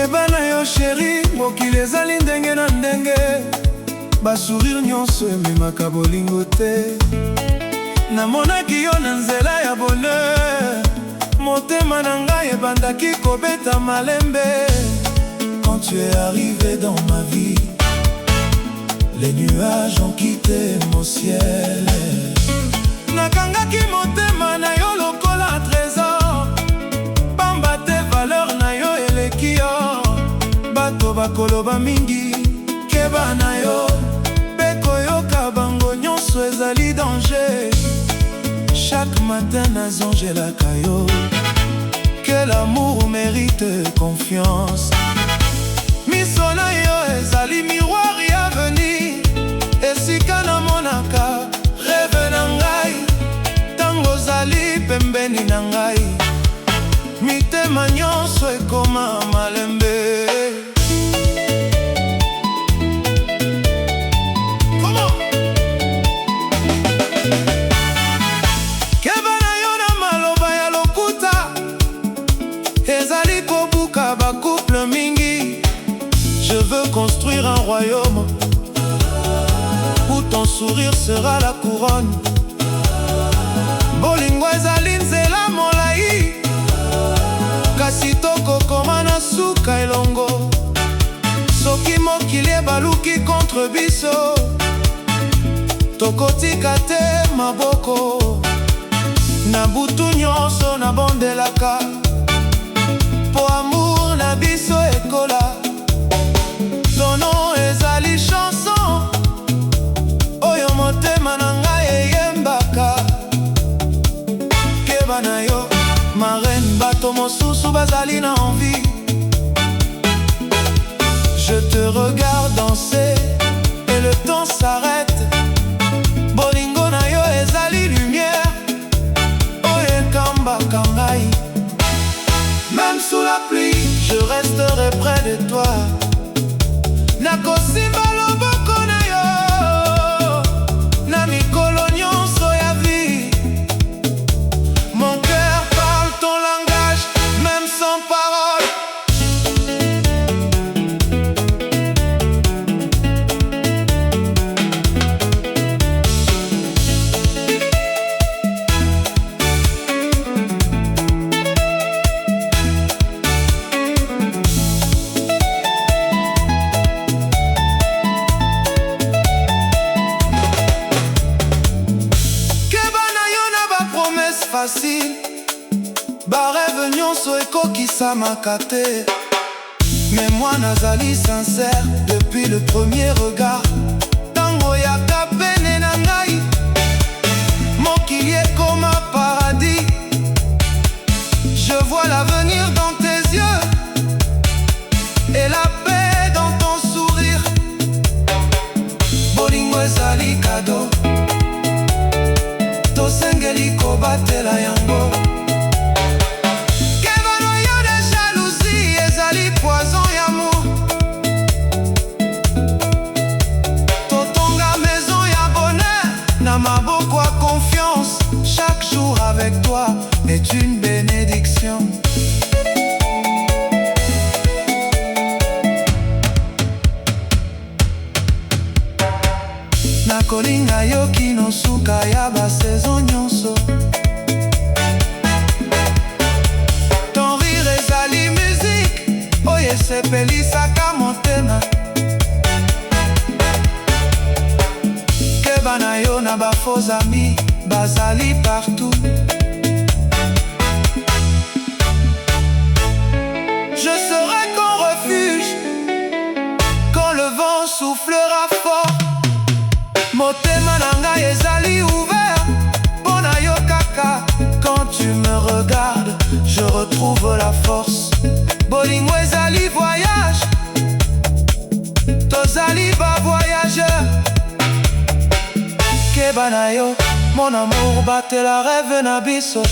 Keba na yo chéri, mokili ezali ndenge na ndenge. Basourire nyonso ememaka bolingo te. Namonaki yo na nzela ya bonheur, motema na ngai ebandaki kobeta malembe. Quand tu es arrivé dans ma vie, les nuages ont quitté mon ciel. Nakangaki motema na yo lokola trésor, pamba te valeur na yo eleki yo. Bato bakoloba mingi, keba na yo, pe koyoka bango nyonso ezali danger. Chaque matin nazongelaka yo, que l'amour mérite confiance. Miso na yo ezali miroir ya avenir, esika namonaka rêve na ngai. Tango ozali pembeni na ngai, mitema nyonso ekoma malembe. Keba na yo na maloba ya lokuta, ezali kobuka ba couple mingi. Je veux construire un royaume où ton sourire sera la couronne. Bolingo ezali nzela molai, kasi tokokoma na suka elongo. Soki mokili ebaluki contre biso, tokotika te maboko. Na butu nyonso nabondelaka, po amour na biso ekola. Ton nom ezali chanson, oyo motema na ngai eyembaka. Keba na yo, marraine, bato mosusu bazali na envie. Je te regarde danser et le temps s'arrête. Bolingo na yo ezali lumière, oyo ekambaka ngai. Même sous la pluie, je resterai près de toi. Nakosimba loboko na yo, na mikolo nyonso ya vie. Mon cœur parle ton langage, même sans parole. Facile, ba rêve nyonso ekokisamaka te. Mais moi nazali sincère depuis le premier regard. Tango yaka pene na ngai, mokili ekoma paradis. Je vois l'avenir dans tes yeux et la paix dans ton sourire. Bolingo ezali cadeau, tosengeli kobatela yango. Keba na yo de jalousie, ezali poison ya amour. Totonga maison ya bonheur, na maboko ya confiance. Chaque jour avec toi est une bénédiction. Nakolinga yo kino suka ya ba saison nyonso. Ton rire ezali musique, oyo esepelisaka motema. Keba na yo na ba faux amis, bazali partout. Je serai ton refuge quand le vent soufflera fort. Motema na ngai ezali ouvert, pona yo kaka. Quand tu me regardes, je retrouve la force. Bolingo ezali voyage, tozali ba voyageur. Keba na yo, mon amour, batela rêve na biso.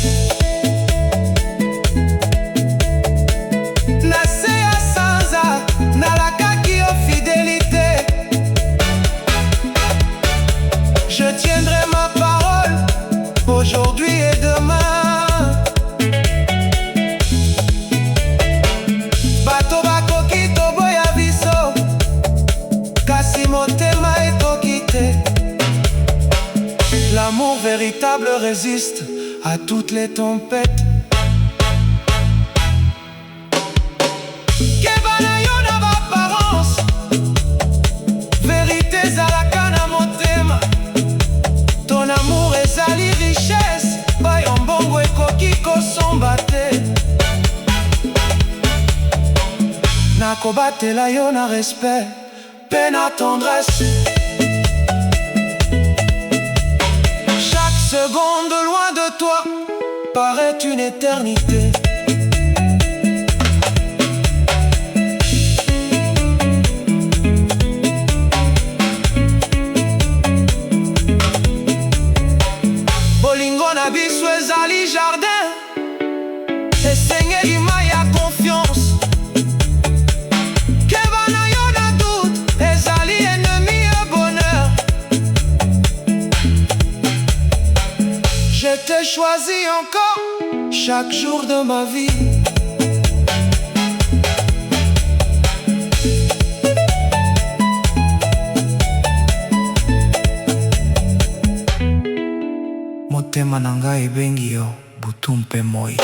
Na se ya sanza, nalakaki yo fidélité. Je tiendrai ma parole, aujourd'hui et demain. Bato bako véritable résiste à toutes les tempêtes. Kebana yo na apparence, vérité ezalaka na motema. Ton amour ezali richesse, bayo mbongo ekoki kosomba te. Nakobatela yo na respect, pe na tendresse. Chaque seconde loin de toi paraît une éternité. Bolingo na biso ezali jardin, esengeli mai ya confiance. Kebana yo na doute, ezali ennemi ya bonheur. Je t'ai choisi encore chaque jour de ma vie. Motema na ngai ebengi yo butu mpe moi.